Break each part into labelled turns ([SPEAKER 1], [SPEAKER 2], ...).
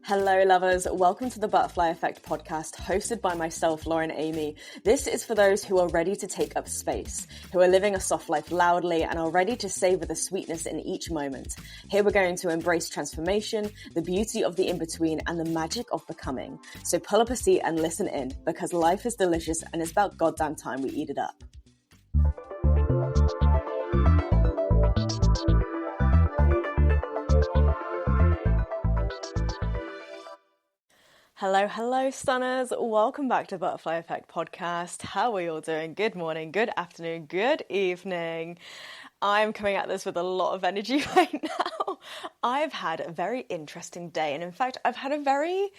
[SPEAKER 1] Hello lovers, welcome to the Butterfly Effect podcast hosted by myself, Lauren Amy. This is for those who are ready to take up space, who are living a soft life loudly and are ready to savor the sweetness in each moment. Here we're going to embrace transformation, the beauty of the in-between and the magic of becoming. So pull up a seat and listen in because life is delicious and it's about goddamn time we eat it up. Hello, stunners. Welcome back to the Butterfly Effect podcast. How are you all doing? Good morning, good afternoon, good evening. I'm coming at this with a lot of energy right now. I've had a very interesting day, and in fact, I've had a very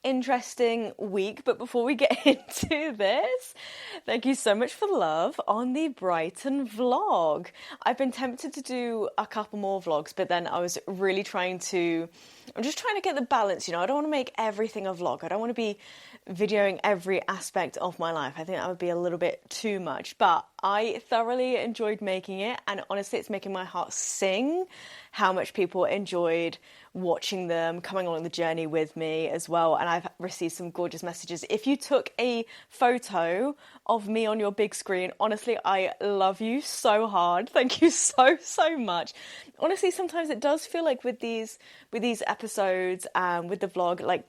[SPEAKER 1] interesting week. But before we get into this, thank you so much for the love on the Brighton vlog. I've been tempted to do a couple more vlogs, but then I was really I'm just trying to get the balance, I don't want to make everything a vlog. I don't want to be videoing every aspect of my life. I think that would be a little bit too much, but I thoroughly enjoyed making it, and honestly it's making my heart sing how much people enjoyed watching them, coming along the journey with me as well. And I've received some gorgeous messages. If you took a photo of me on your big screen, honestly, I love you so hard. Thank you so much. Honestly, sometimes it does feel like with these episodes and with the vlog,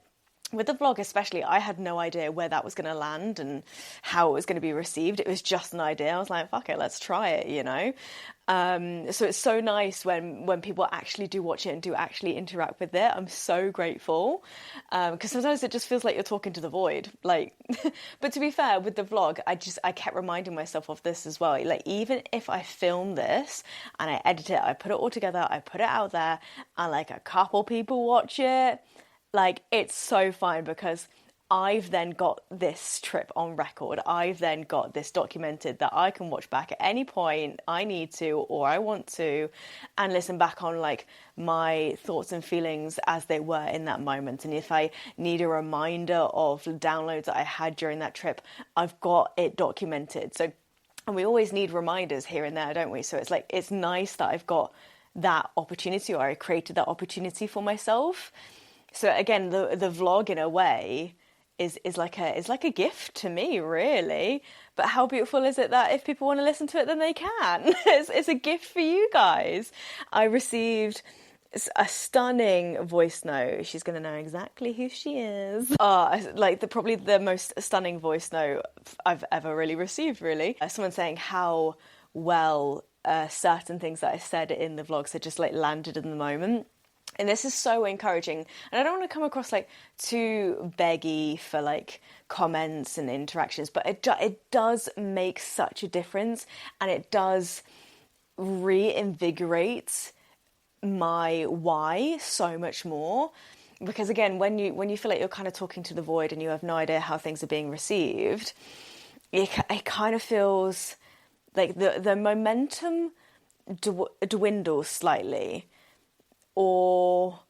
[SPEAKER 1] with the vlog especially, I had no idea where that was going to land and how it was going to be received. It was just an idea. I was like, fuck it, let's try it, So it's so nice when people actually do watch it and do actually interact with it. I'm so grateful. Because sometimes it just feels like you're talking to the void. But to be fair, with the vlog, I kept reminding myself of this as well. Even if I film this and I edit it, I put it all together, I put it out there, and a couple people watch it, it's so fine because I've then got this trip on record. I've then got this documented that I can watch back at any point I need to or I want to and listen back on my thoughts and feelings as they were in that moment. And if I need a reminder of the downloads that I had during that trip, I've got it documented. And we always need reminders here and there, don't we? So it's nice that I've got that opportunity, or I created that opportunity for myself. So again, the vlog in a way is like a gift to me, really. But how beautiful is it that if people want to listen to it, then they can. It's a gift for you guys. I received a stunning voice note. She's going to know exactly who she is. Probably the most stunning voice note I've ever really received, really. Someone saying how well certain things that I said in the vlogs had just landed in the moment. And this is so encouraging. And I don't want to come across too beggy for comments and interactions, but it does make such a difference, and it does reinvigorate my why so much more. Because again, when you feel like you're kind of talking to the void and you have no idea how things are being received, it kind of feels like the momentum dwindles slightly. Or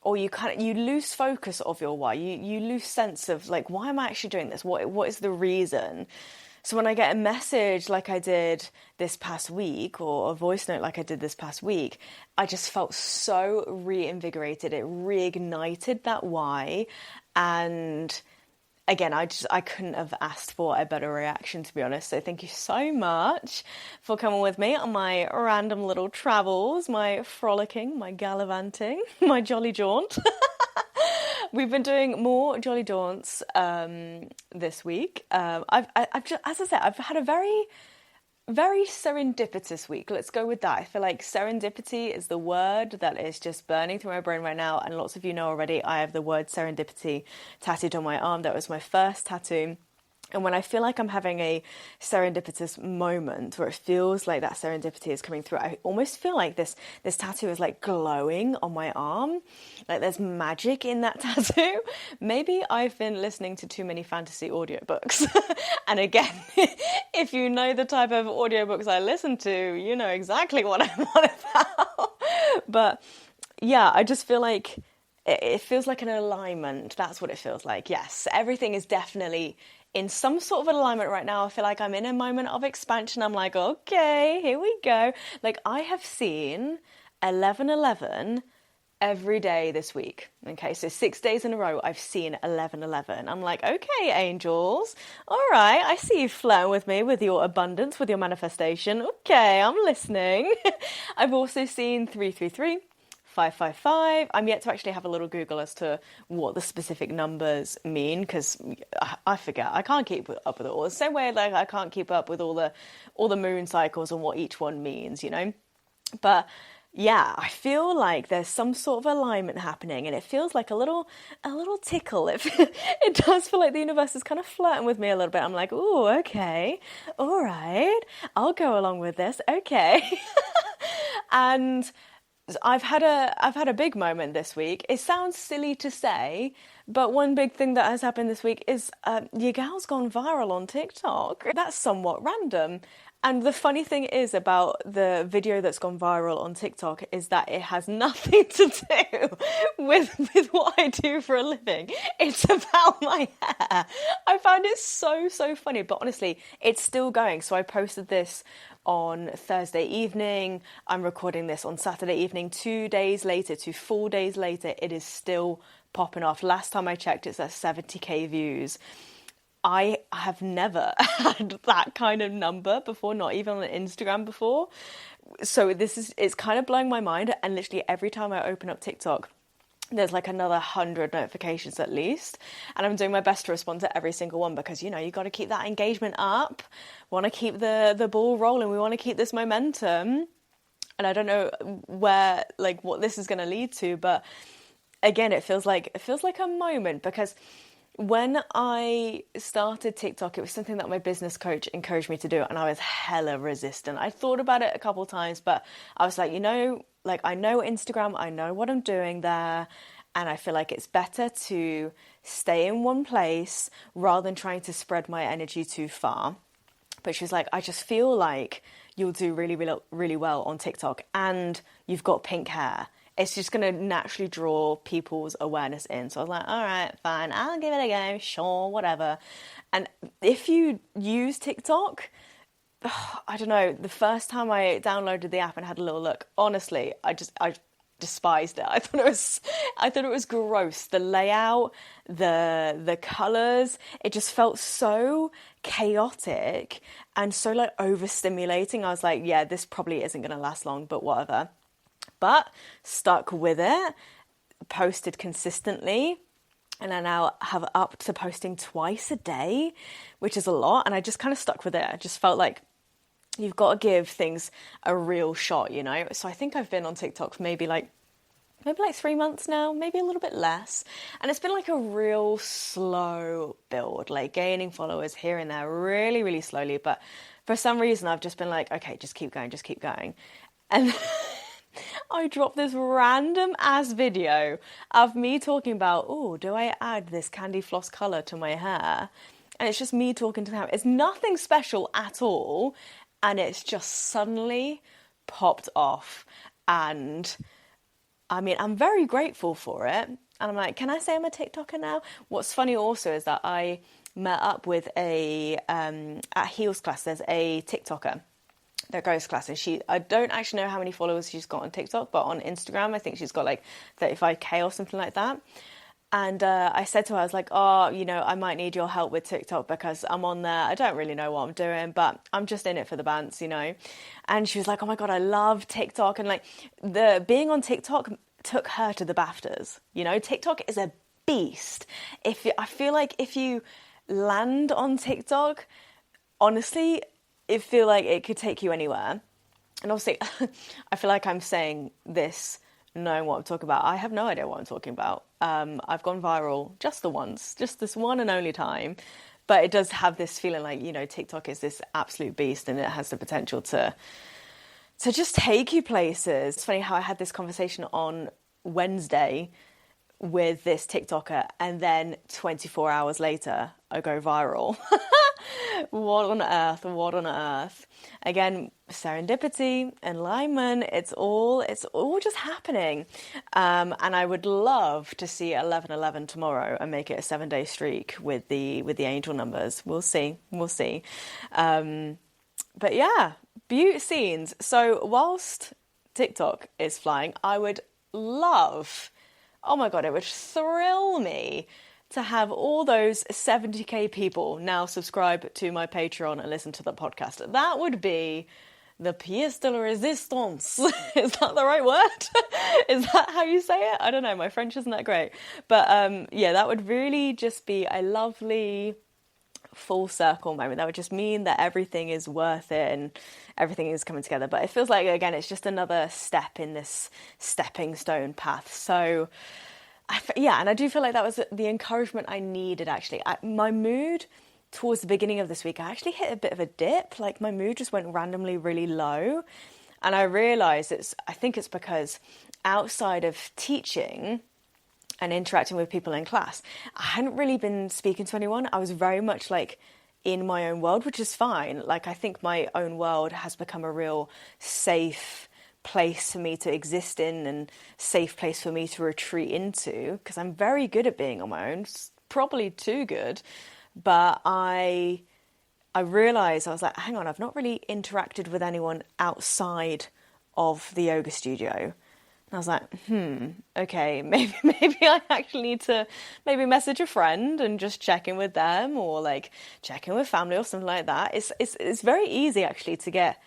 [SPEAKER 1] you lose focus of your why. You lose sense of why am I actually doing this? What is the reason? So when I get a message like I did this past week, or a voice note like I did this past week, I just felt so reinvigorated. It reignited that why, and again, I couldn't have asked for a better reaction, to be honest. So thank you so much for coming with me on my random little travels, my frolicking, my gallivanting, my jolly jaunt. We've been doing more jolly jaunts this week. I've had a very serendipitous week. Let's go with that. I feel like serendipity is the word that is just burning through my brain right now. And lots of you know already, I have the word serendipity tattooed on my arm. That was my first tattoo. And when I feel like I'm having a serendipitous moment where it feels like that serendipity is coming through, I almost feel like this tattoo is glowing on my arm. There's magic in that tattoo. Maybe I've been listening to too many fantasy audiobooks. And again, if you know the type of audiobooks I listen to, you know exactly what I'm on about. But yeah, I just feel like it feels like an alignment. That's what it feels like. Yes, everything is definitely in some sort of alignment right now. I feel like I'm in a moment of expansion. I'm like, okay, here we go. I have seen 11:11 every day this week. Okay, so 6 days in a row, I've seen 1111. I'm like, okay, angels, all right, I see you flirting with me with your abundance, with your manifestation. Okay, I'm listening. I've also seen 333. 555. I'm yet to actually have a little Google as to what the specific numbers mean, because I forget. I can't keep up with it all. The same way like I can't keep up with all the moon cycles and what each one means, you know? But yeah, I feel like there's some sort of alignment happening, and it feels like a little tickle. It does feel like the universe is kind of flirting with me a little bit. I'm like, oh, okay, all right, I'll go along with this. Okay. And I've had a big moment this week. It sounds silly to say, but one big thing that has happened this week is your gal's gone viral on TikTok. That's somewhat random. And the funny thing is about the video that's gone viral on TikTok is that it has nothing to do with what I do for a living. It's about my hair. I found it so funny, but honestly, it's still going. So I posted this on Thursday evening. I'm recording this on Saturday evening. 2 days later, 4 days later, it is still popping off. Last time I checked, it's at 70k views. I have never had that kind of number before, not even on Instagram before. So it's kind of blowing my mind. And literally every time I open up TikTok, there's like another 100 notifications at least. And I'm doing my best to respond to every single one because, you know, you got to keep that engagement up. We want to keep the ball rolling. We want to keep this momentum. And I don't know what this is going to lead to. But again, it feels like a moment, because when I started TikTok, it was something that my business coach encouraged me to do, and I was hella resistant. I thought about it a couple of times, but I was like, I know Instagram, I know what I'm doing there, and I feel like it's better to stay in one place rather than trying to spread my energy too far. But she was like, I just feel like you'll do really, really, really well on TikTok, and you've got pink hair. It's just going to naturally draw people's awareness in. So I was like, all right, fine, I'll give it a go, sure, whatever. And if you use TikTok, I don't know, the first time I downloaded the app and had a little look, honestly, I despised it. I thought it was gross. The layout, the colours, it just felt so chaotic and so like overstimulating. I was like, yeah, this probably isn't going to last long, but whatever. But stuck with it, posted consistently, and I now have upped to posting twice a day, which is a lot, and I just kind of stuck with it. I just felt like you've got to give things a real shot, you know? So I think I've been on TikTok for maybe like 3 months now, maybe a little bit less. And it's been like a real slow build, like gaining followers here and there really, really slowly. But for some reason, I've just been like, okay, just keep going. And I dropped this random ass video of me talking about, oh, do I add this candy floss colour to my hair? And it's just me talking to the camera. It's nothing special at all. And it's just suddenly popped off. And I mean, I'm very grateful for it. And I'm like, can I say I'm a TikToker now? What's funny also is that I met up with at Heels class, there's a TikToker that goes to classes. I don't actually know how many followers she's got on TikTok, but on Instagram, I think she's got like 35k or something like that. And I said to her, I was like, oh, you know, I might need your help with TikTok because I'm on there. I don't really know what I'm doing, but I'm just in it for the bands, you know. And she was like, oh my God, I love TikTok. And like being on TikTok took her to the BAFTAs, you know. TikTok is a beast. I feel like if you land on TikTok, honestly, I feel like it could take you anywhere. And obviously, I feel like I'm saying this knowing what I'm talking about. I have no idea what I'm talking about. I've gone viral just this one and only time. But it does have this feeling like, you know, TikTok is this absolute beast and it has the potential to just take you places. It's funny how I had this conversation on Wednesday with this TikToker and then 24 hours later, I go viral. What on earth? Again, serendipity, alignment, it's all just happening. And I would love to see 1111 tomorrow and make it a 7-day streak with the angel numbers. We'll see. But yeah, beauty scenes. So whilst TikTok is flying, I would love, oh my God, it would thrill me to have all those 70k people now subscribe to my Patreon and listen to the podcast. That would be the pièce de la résistance. Is that the right word? Is that how you say it? I don't know. My French isn't that great. But yeah, that would really just be a lovely full circle moment. That would just mean that everything is worth it and everything is coming together. But it feels like, again, it's just another step in this stepping stone path. So yeah, and I do feel like that was the encouragement I needed, actually. My mood towards the beginning of this week, I actually hit a bit of a dip. Like, my mood just went randomly really low. And I realised I think it's because outside of teaching and interacting with people in class, I hadn't really been speaking to anyone. I was very much like in my own world, which is fine. Like, I think my own world has become a real safe place for me to exist in and safe place for me to retreat into, because I'm very good at being on my own, probably too good. But I realised, I was like, hang on, I've not really interacted with anyone outside of the yoga studio. And I was like, okay, maybe I actually need to maybe message a friend and just check in with them, or like check in with family or something like that. It's very easy actually to get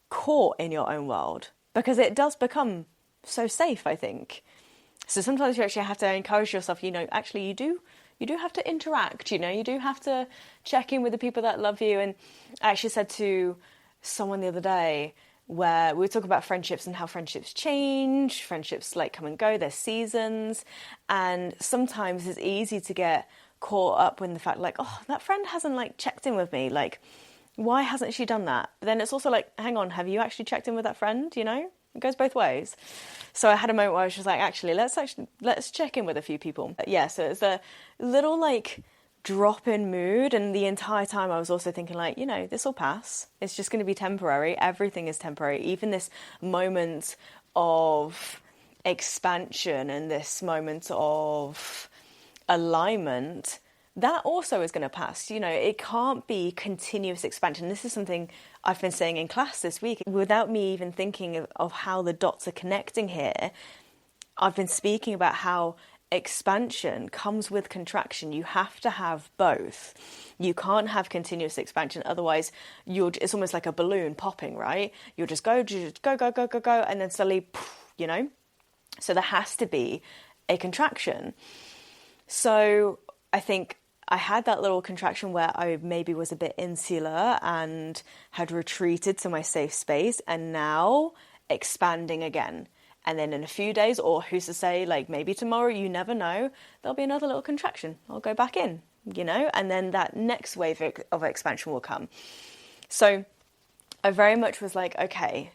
[SPEAKER 1] caught in your own world, because it does become so safe, I think. So sometimes you actually have to encourage yourself, actually you do have to interact, you do have to check in with the people that love you. And I actually said to someone the other day, where we were talking about friendships and how friendships change, friendships like come and go, there's seasons. And sometimes it's easy to get caught up in the fact like, oh, that friend hasn't like checked in with me. Like, why hasn't she done that? But then it's also like, hang on, have you actually checked in with that friend? It goes both ways. So I had a moment where I was just like, let's check in with a few people. Yeah, so it's a little like drop in mood, and the entire time I was also thinking like, this will pass. It's just going to be temporary. Everything is temporary. Even this moment of expansion and this moment of alignment, that also is going to pass. It can't be continuous expansion. This is something I've been saying in class this week without me even thinking of how the dots are connecting here. I've been speaking about how expansion comes with contraction. You have to have both. You can't have continuous expansion, otherwise it's almost like a balloon popping, right? You'll just go, and then suddenly, so there has to be a contraction. So I think I had that little contraction where I maybe was a bit insular and had retreated to my safe space, and now expanding again. And then in a few days, or who's to say, like maybe tomorrow, you never know, there'll be another little contraction. I'll go back in, and then that next wave of expansion will come. So I very much was like, okay,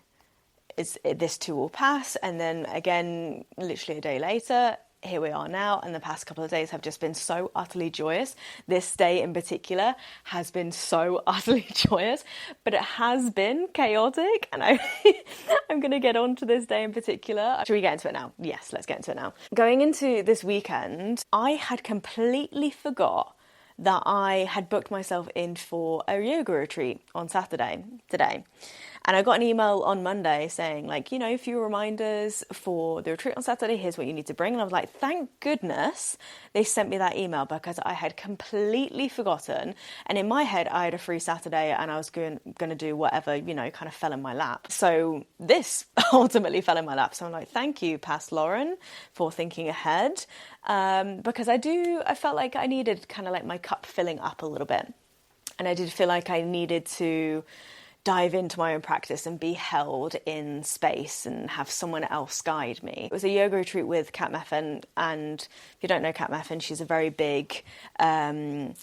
[SPEAKER 1] this too will pass. And then again, literally a day later, here we are now, and the past couple of days have just been so utterly joyous. This day in particular has been so utterly joyous, but it has been chaotic, and I'm going to get on to this day in particular. Should we get into it now? Yes, let's get into it now. Going into this weekend, I had completely forgot that I had booked myself in for a yoga retreat on Saturday, today. And I got an email on Monday saying, like, a few reminders for the retreat on Saturday. Here's what you need to bring. And I was like, thank goodness they sent me that email, because I had completely forgotten. And in my head, I had a free Saturday and I was going to do whatever, kind of fell in my lap. So this ultimately fell in my lap. So I'm like, thank you, past Lauren, for thinking ahead. Because I felt like I needed kind of like my cup filling up a little bit. And I did feel like I needed to dive into my own practice and be held in space and have someone else guide me. It was a yoga retreat with Kat Meffin, and if you don't know Kat Meffin, she's a very big online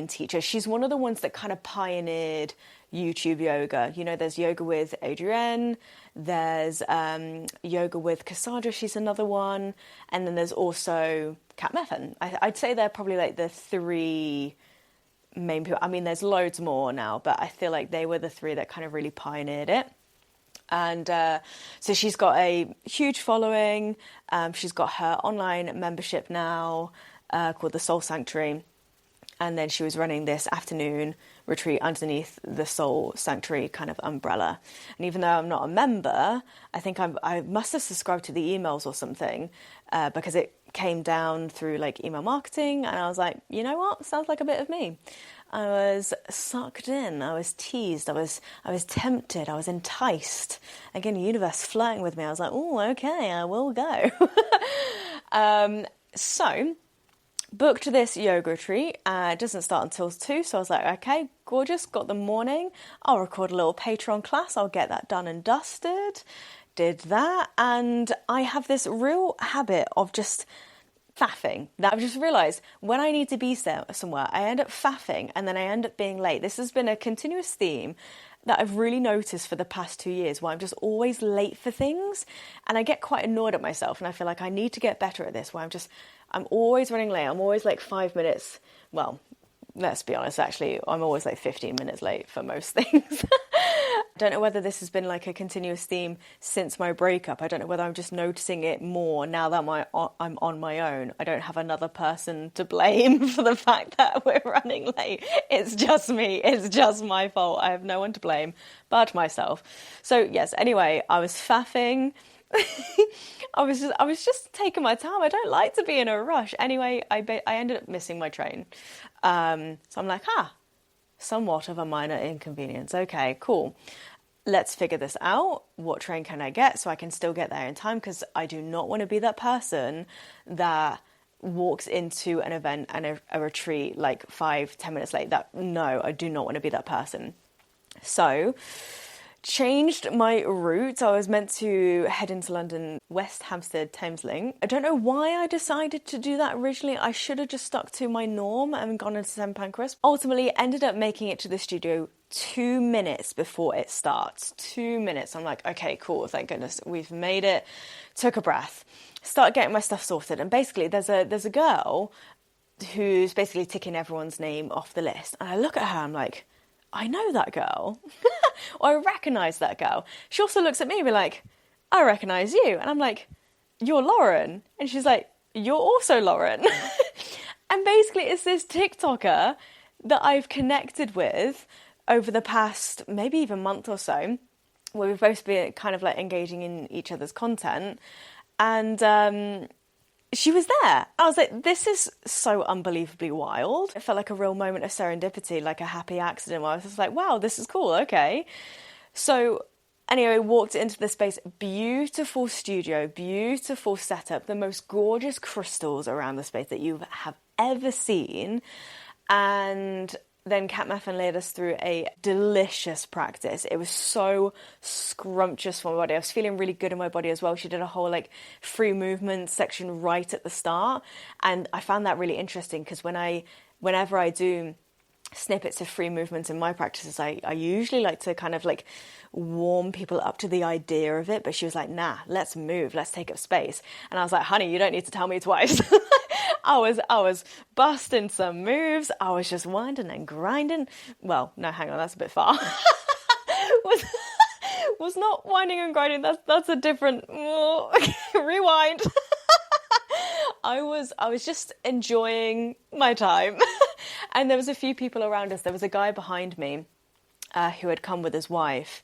[SPEAKER 1] teacher. She's one of the ones that kind of pioneered YouTube yoga. There's yoga with Adrienne, there's yoga with Cassandra, she's another one, and then there's also Kat Meffin. I'd say they're probably like the three main people. I mean, there's loads more now, but I feel like they were the three that kind of really pioneered it. And so she's got a huge following. She's got her online membership now called the Soul Sanctuary. And then she was running this afternoon retreat underneath the Soul Sanctuary kind of umbrella. And even though I'm not a member, I think I must have subscribed to the emails or something, because it came down through like email marketing. And I was like, you know what? Sounds like a bit of me. I was sucked in. I was teased. I was tempted. I was enticed. Again, the universe flirting with me. I was like, oh, okay, I will go. So booked this yoga retreat. It doesn't start until 2. So I was like, okay, gorgeous. Got the morning. I'll record a little Patreon class. I'll get that done and dusted. Did that. And I have this real habit of just faffing. That I've just realised when I need to be somewhere, I end up faffing and then I end up being late. This has been a continuous theme that I've really noticed for the past 2 years, where I'm just always late for things, and I get quite annoyed at myself, and I feel like I need to get better at this, where I'm always running late. I'm always like 5 minutes. Well, let's be honest, actually, I'm always like 15 minutes late for most things. I don't know whether this has been like a continuous theme since my breakup. I don't know whether I'm just noticing it more now that I'm on my own. I don't have another person to blame for the fact that we're running late. It's just me. It's just my fault. I have no one to blame but myself. So yes, anyway, I was faffing. I was just taking my time. I don't like to be in a rush. Anyway, I ended up missing my train. So I'm like, somewhat of a minor inconvenience. Okay, cool. Let's figure this out. What train can I get so I can still get there in time? Because I do not want to be that person that walks into an event and a retreat like 5-10 minutes late. No, I do not want to be that person. So changed my route. I was meant to head into London, West Hampstead, Thameslink. I don't know why I decided to do that originally. I should have just stuck to my norm and gone into St Pancras. Ultimately, ended up making it to the studio 2 minutes before it starts. 2 minutes. I'm like, okay, cool. Thank goodness we've made it. Took a breath. Started getting my stuff sorted. And basically, there's a girl who's basically ticking everyone's name off the list. And I look at her, I'm like, I know that girl. Or I recognise that girl. She also looks at me and be like, I recognise you. And I'm like, you're Lauren. And she's like, you're also Lauren. And basically it's this TikToker that I've connected with over the past maybe even month or so, where we've both been kind of like engaging in each other's content. And she was there. I was like, this is so unbelievably wild. It felt like a real moment of serendipity, like a happy accident, where I was just like, wow, this is cool, okay. So anyway, walked into the space, beautiful studio, beautiful setup, the most gorgeous crystals around the space that you have ever seen. And then Kat Meffin led us through a delicious practice. It was so scrumptious for my body. I was feeling really good in my body as well. She did a whole like free movement section right at the start. And I found that really interesting because whenever I do snippets of free movements in my practices, I usually like to kind of like warm people up to the idea of it. But she was like, nah, let's move. Let's take up space. And I was like, honey, you don't need to tell me twice. I was busting some moves. I was just winding and grinding. Well, no, hang on, that's a bit far. was not winding and grinding. That's a different rewind. I was just enjoying my time. And there was a few people around us. There was a guy behind me who had come with his wife,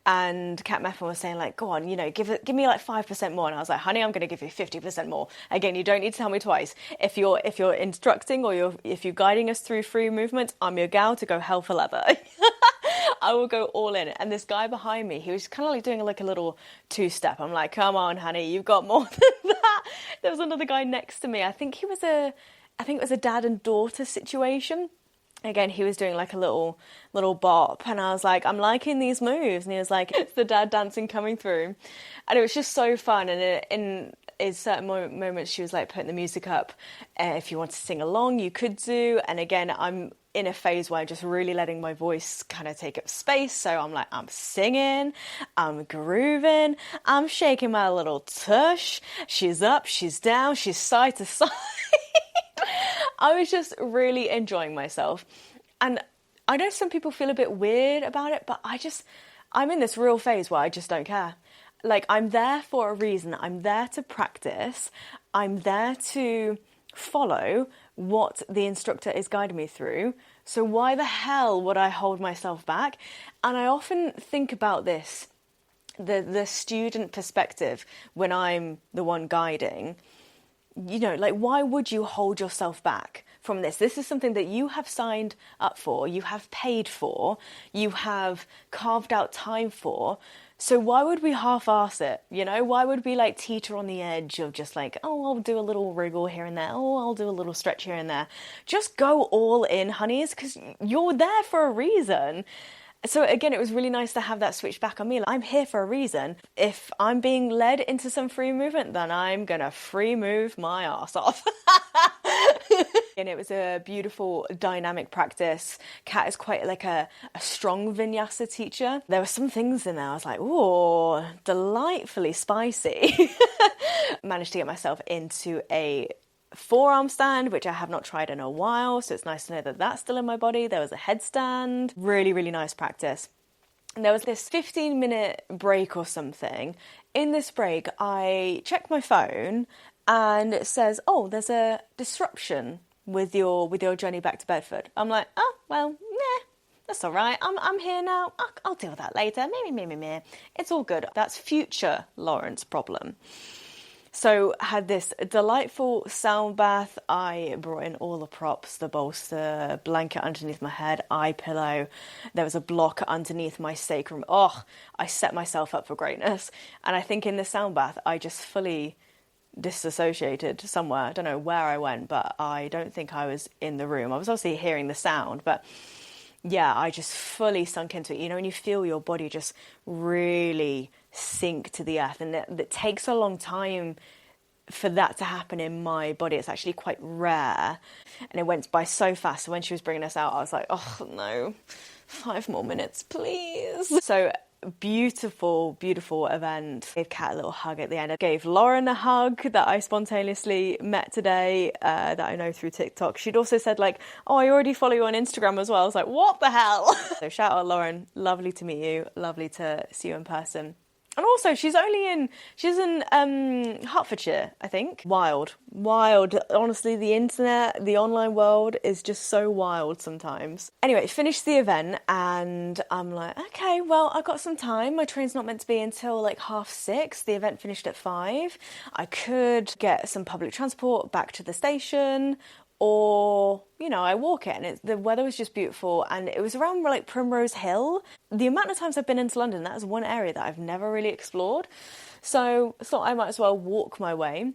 [SPEAKER 1] and Kat Meffin was saying like, go on, give me like 5% more. And I was like, honey, I'm going to give you 50% more. Again, you don't need to tell me twice. If you're instructing or if you're guiding us through free movements, I'm your gal to go hell for leather. I will go all in. And this guy behind me, he was kind of like doing like a little 2-step. I'm like, come on, honey, you've got more than that. There was another guy next to me. I think it was a dad and daughter situation. Again, he was doing like a little bop, and I was like, I'm liking these moves. And he was like, it's the dad dancing coming through. And it was just so fun. And in certain moments, she was like putting the music up. If you want to sing along, you could do. And again, I'm in a phase where I'm just really letting my voice kind of take up space. So I'm like, I'm singing, I'm grooving, I'm shaking my little tush. She's up, she's down, she's side to side. I was just really enjoying myself. And I know some people feel a bit weird about it, but I'm in this real phase where I just don't care. Like, I'm there for a reason. I'm there to practice. I'm there to follow what the instructor is guiding me through. So why the hell would I hold myself back? And I often think about this, the student perspective, when I'm the one guiding. You know, like, why would you hold yourself back from this? This is something that you have signed up for, you have paid for, you have carved out time for. So why would we half-arse it? You know, why would we like teeter on the edge of just like, oh, I'll do a little wriggle here and there. Oh, I'll do a little stretch here and there. Just go all in, honeys, because you're there for a reason. So again, it was really nice to have that switch back on me. Like, I'm here for a reason. If I'm being led into some free movement, then I'm gonna free move my ass off. And it was a beautiful dynamic practice. Kat is quite like a strong vinyasa teacher. There were some things in there I was like, oh, delightfully spicy. Managed to get myself into a forearm stand, which I have not tried in a while, so it's nice to know that that's still in my body. There was a headstand. Really, really nice practice. And there was this 15-minute break or something. In this break, I check my phone and it says, oh, there's a disruption with your journey back to Bedford. I'm like, oh, well, nah, that's all right. I'm here now. I'll deal with that later. Me. It's all good. That's future Lauren's problem. So had this delightful sound bath. I brought in all the props, the bolster, blanket underneath my head, eye pillow. There was a block underneath my sacrum. Oh, I set myself up for greatness. And I think in the sound bath, I just fully disassociated somewhere. I don't know where I went, but I don't think I was in the room. I was obviously hearing the sound, but yeah, I just fully sunk into it. You know, when you feel your body just really sink to the earth, and it takes a long time for that to happen in my body. It's actually quite rare, and it went by so fast. So when she was bringing us out, I was like, oh no, 5 more minutes, please. So beautiful event. Gave Kat a little hug at the end. I gave Lauren a hug that I spontaneously met today, that I know through TikTok. She'd also said like, oh, I already follow you on Instagram as well. I was like, what the hell? So shout out Lauren, lovely to meet you, lovely to see you in person. And also, she's in Hertfordshire, I think. Wild. Honestly, the internet, the online world is just so wild sometimes. Anyway, finished the event and I'm like, okay, well, I've got some time. My train's not meant to be until like 6:30. The event finished at 5. I could get some public transport back to the station, or, you know, I walk it, and the weather was just beautiful, and it was around like Primrose Hill. The amount of times I've been into London, that is one area that I've never really explored. So I thought I might as well walk my way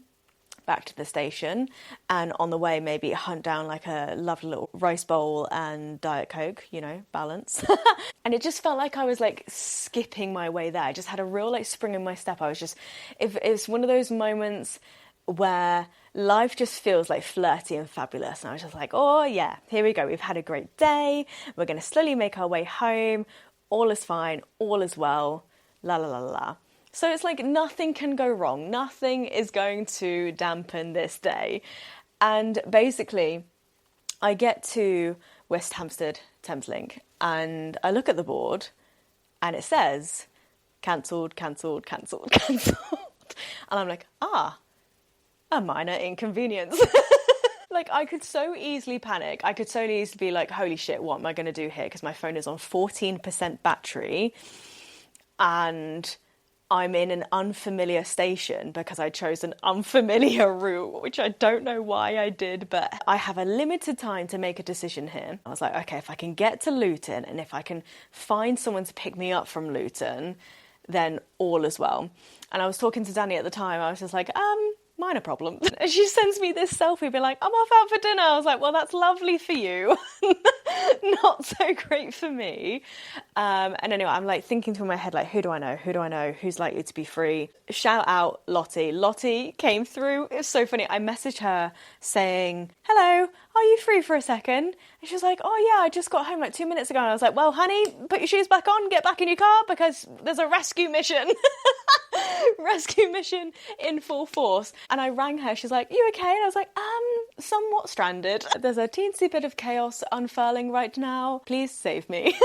[SPEAKER 1] back to the station, and on the way maybe hunt down like a lovely little rice bowl and Diet Coke, you know, balance. And it just felt like I was like skipping my way there. I just had a real like spring in my step. I was just, if it's one of those moments where life just feels like flirty and fabulous. And I was just like, oh yeah, here we go. We've had a great day. We're going to slowly make our way home. All is fine. All is well. La la la la. So it's like nothing can go wrong. Nothing is going to dampen this day. And basically, I get to West Hampstead Thameslink and I look at the board and it says cancelled. And I'm like, a minor inconvenience. Like, I could so easily panic. I could so easily be like, holy shit, what am I going to do here? Because my phone is on 14% battery and I'm in an unfamiliar station because I chose an unfamiliar route, which I don't know why I did, but I have a limited time to make a decision here. I was like, okay, if I can get to Luton and if I can find someone to pick me up from Luton, then all is well. And I was talking to Danny at the time. I was just like, minor problem. And she sends me this selfie, be like, I'm off out for dinner. I was like, well, that's lovely for you. Not so great for me. And anyway, I'm like thinking through my head, like, who do I know? Who's likely to be free? Shout out Lottie. Lottie came through. It was so funny. I messaged her saying, hello, are you free for a second? And she was like, oh yeah, I just got home like 2 minutes ago. And I was like, well, honey, put your shoes back on, get back in your car because there's a rescue mission. Rescue mission in full force. And I rang her. She's like, you okay? And I was like, somewhat stranded. There's a teensy bit of chaos unfurling right now. Please save me.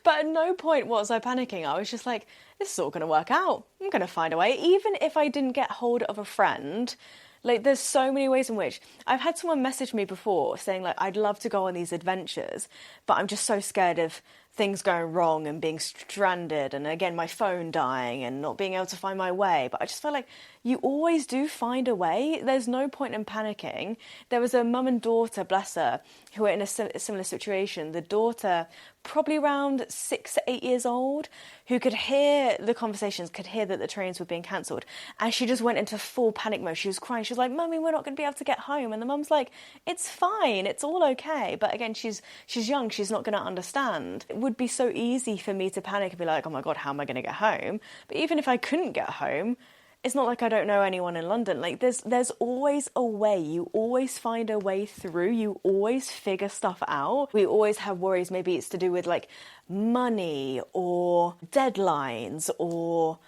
[SPEAKER 1] But at no point was I panicking. I was just like, this is all going to work out. I'm going to find a way. Even if I didn't get hold of a friend, Like, there's so many ways in which I've had someone message me before saying, like, I'd love to go on these adventures, but I'm just so scared of things going wrong and being stranded, and again, my phone dying and not being able to find my way. But I just feel like you always do find a way. There's no point in panicking. There was a mum and daughter, bless her, who were in a similar situation. The daughter, probably around 6 to 8 years old, who could hear the conversations, could hear that the trains were being cancelled, and she just went into full panic mode. She was crying. She was like, "Mummy, we're not going to be able to get home." And the mum's like, "It's fine. It's all okay." But again, she's young. She's not going to understand. It would be so easy for me to panic and be like, "Oh my God, how am I going to get home?" But even if I couldn't get home, it's not like I don't know anyone in London. Like, there's always a way. You always find a way through. You always figure stuff out. We always have worries. Maybe it's to do with like money or deadlines or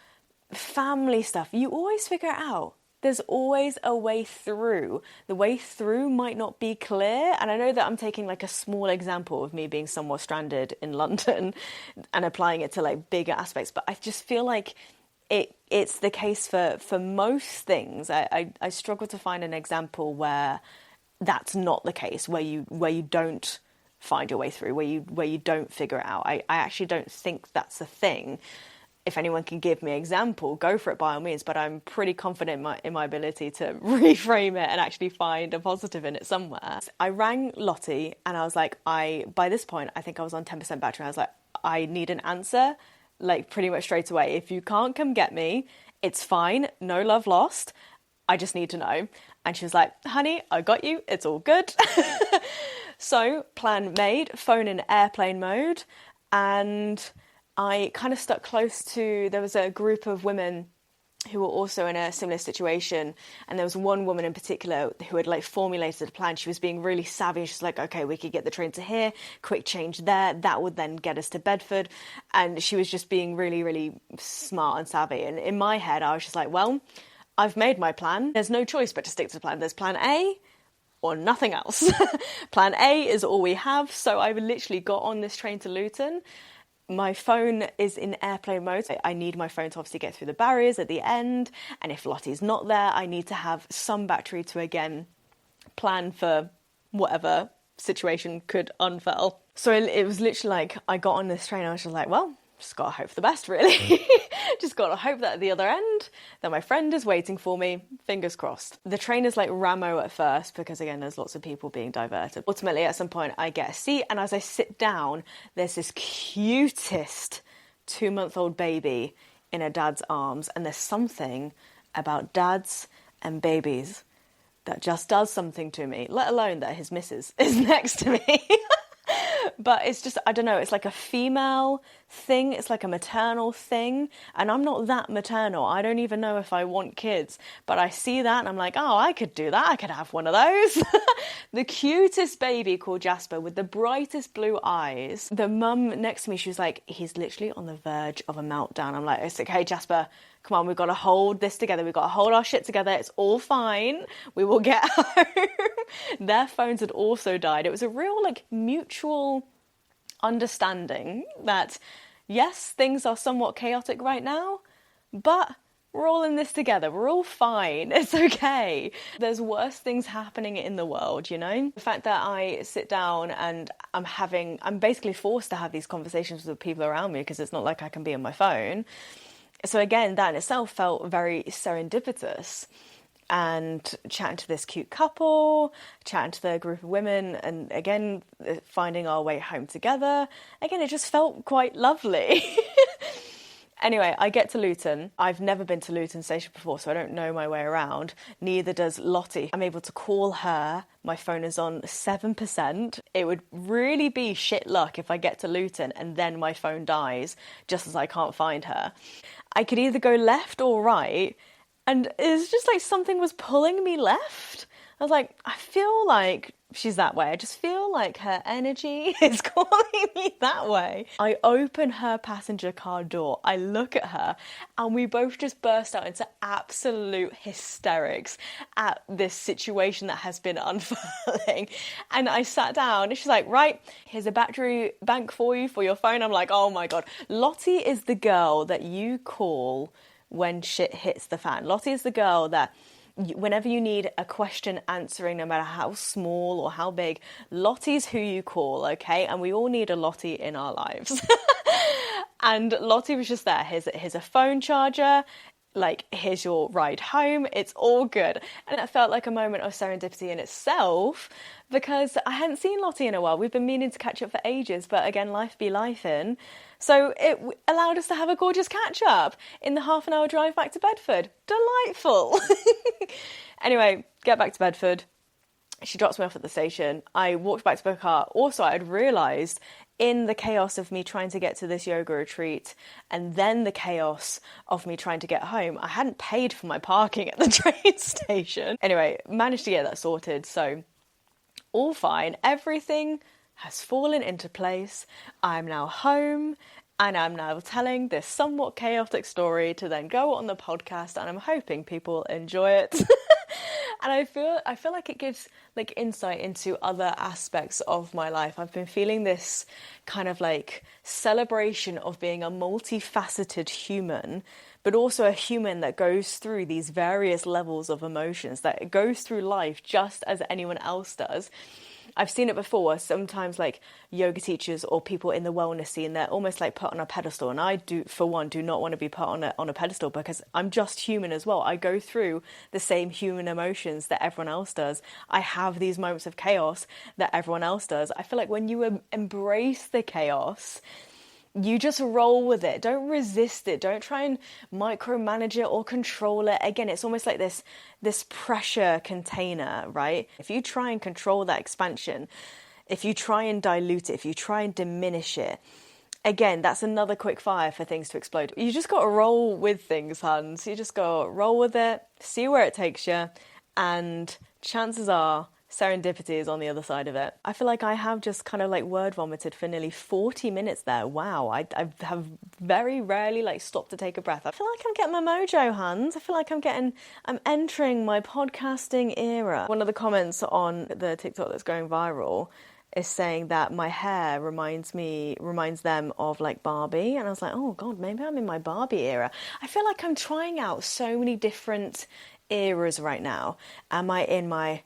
[SPEAKER 1] family stuff. You always figure it out. There's always a way through. The way through might not be clear. And I know that I'm taking like a small example of me being somewhat stranded in London and applying it to like bigger aspects. But I just feel like it's the case for most things. I struggle to find an example where that's not the case, where you don't find your way through, where you don't figure it out. I actually don't think that's a thing. If anyone can give me an example, go for it by all means, but I'm pretty confident in my ability to reframe it and actually find a positive in it somewhere. I rang Lottie and I was like, by this point, I think I was on 10% battery. I was like, I need an answer, like pretty much straight away. If you can't come get me, it's fine. No love lost. I just need to know. And she was like, "Honey, I got you. It's all good." So plan made, phone in airplane mode. And I kind of stuck close to, there was a group of women who were also in a similar situation, and there was one woman in particular who had like formulated a plan. She was being really savvy. She's like, "Okay, we could get the train to here, quick change there, that would then get us to Bedford." And she was just being really, really smart and savvy. And in my head, I was just like, well, I've made my plan. There's no choice but to stick to the plan. There's plan A or nothing else. Plan A is all we have. So I literally got on this train to Luton. My phone is in airplane mode. I need my phone to obviously get through the barriers at the end. And if Lottie's not there, I need to have some battery to, again, plan for whatever situation could unfurl. So it was literally like, I got on this train, I was just like, well, just gotta hope for the best, really. Just gotta hope that at the other end, that my friend is waiting for me. Fingers crossed. The train is like Ramo at first, because again, there's lots of people being diverted. Ultimately, at some point, I get a seat, and as I sit down, there's this cutest 2-month-old baby in her dad's arms, and there's something about dads and babies that just does something to me, let alone that his missus is next to me. But it's just, I don't know, it's like a female thing, it's like a maternal thing, and I'm not that maternal. I don't even know if I want kids, but I see that and I'm like, oh, I could do that, I could have one of those. The cutest baby called Jasper with the brightest blue eyes. The mum next to me, she was like, he's literally on the verge of a meltdown. I'm like, it's okay, Jasper, come on, we've got to hold this together. We've got to hold our shit together. It's all fine. We will get home. Their phones had also died. It was a real, like, mutual understanding that, yes, things are somewhat chaotic right now, but we're all in this together. We're all fine. It's okay. There's worse things happening in the world, you know? The fact that I sit down and I'm basically forced to have these conversations with people around me because it's not like I can be on my phone. So again, that in itself felt very serendipitous. And chatting to this cute couple, chatting to the group of women, and again, finding our way home together. Again, it just felt quite lovely. Anyway, I get to Luton. I've never been to Luton Station before, so I don't know my way around. Neither does Lottie. I'm able to call her. My phone is on 7%. It would really be shit luck if I get to Luton and then my phone dies just as I can't find her. I could either go left or right, and it's just like something was pulling me left. I was like, I feel like she's that way. I just feel like her energy is calling me that way. I open her passenger car door. I look at her and we both just burst out into absolute hysterics at this situation that has been unfurling. And I sat down and she's like, right, here's a battery bank for you for your phone. I'm like, oh my God. Lottie is the girl that you call when shit hits the fan. Lottie is the girl that whenever you need a question answering, no matter how small or how big, Lottie's who you call, okay? And we all need a Lottie in our lives. And Lottie was just there. Here's a phone charger. Like, here's your ride home. It's all good. And it felt like a moment of serendipity in itself, because I hadn't seen Lottie in a while. We've been meaning to catch up for ages, but again, life be lifing. So it allowed us to have a gorgeous catch up in the half an hour drive back to Bedford. Delightful. Anyway, get back to Bedford. She drops me off at the station. I walked back to my car. Also, I had realised in the chaos of me trying to get to this yoga retreat and then the chaos of me trying to get home, I hadn't paid for my parking at the train station. Anyway, managed to get that sorted. So all fine. Everything has fallen into place. I'm now home. And I'm now telling this somewhat chaotic story to then go on the podcast, and I'm hoping people enjoy it. And I feel like it gives like insight into other aspects of my life. I've been feeling this kind of like celebration of being a multifaceted human, but also a human that goes through these various levels of emotions, that goes through life just as anyone else does. I've seen it before, sometimes like yoga teachers or people in the wellness scene, they're almost like put on a pedestal. And I do, for one, do not want to be put on a pedestal, because I'm just human as well. I go through the same human emotions that everyone else does. I have these moments of chaos that everyone else does. I feel like when you embrace the chaos, you just roll with it. Don't resist it. Don't try and micromanage it or control it. Again, it's almost like this pressure container, right? If you try and control that expansion, if you try and dilute it, if you try and diminish it, again, that's another quick fire for things to explode. You just got to roll with things, Hans. You just got to roll with it, see where it takes you, and chances are serendipity is on the other side of it. I feel like I have just kind of like word vomited for nearly 40 minutes there. Wow, I have very rarely like stopped to take a breath. I feel like I'm getting my mojo, Hans. I feel like I'm entering my podcasting era. One of the comments on the TikTok that's going viral is saying that my hair reminds them of like Barbie. And I was like, oh God, maybe I'm in my Barbie era. I feel like I'm trying out so many different eras right now. Am I in my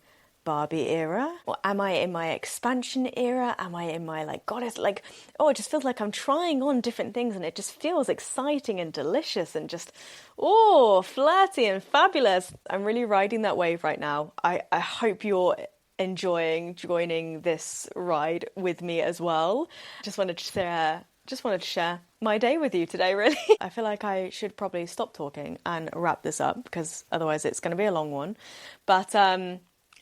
[SPEAKER 1] Barbie era, or am I in my expansion era? Am I in my like goddess, like, oh, it just feels like I'm trying on different things, and it just feels exciting and delicious and just flirty and fabulous. I'm really riding that wave right now. I hope you're enjoying joining this ride with me as well. Just wanted to share my day with you today, really. I feel like I should probably stop talking and wrap this up, because otherwise it's going to be a long one. But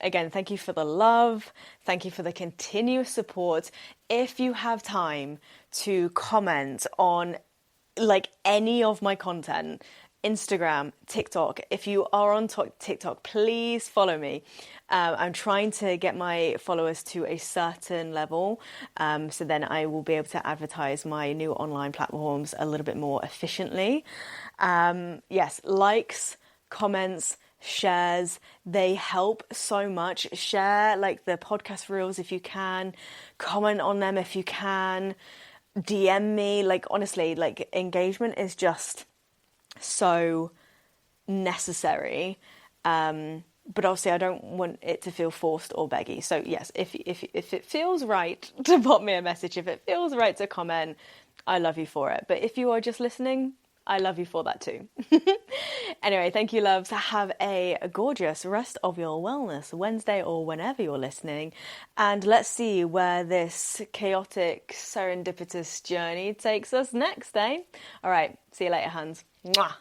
[SPEAKER 1] again, thank you for the love. Thank you for the continuous support. If you have time to comment on like any of my content, Instagram, TikTok, if you are on TikTok, please follow me. I'm trying to get my followers to a certain level, so then I will be able to advertise my new online platforms a little bit more efficiently. Yes, likes, comments, shares, they help so much. Share like the podcast reels if you can, comment on them if you can, DM me. Like honestly, like engagement is just so necessary. But obviously I don't want it to feel forced or beggy. So yes, if it feels right to pop me a message, if it feels right to comment, I love you for it. But if you are just listening, I love you for that too. Anyway, thank you, loves. Have a gorgeous rest of your Wellness Wednesday or whenever you're listening. And let's see where this chaotic, serendipitous journey takes us next, eh? All right, see you later, Hans. Mwah.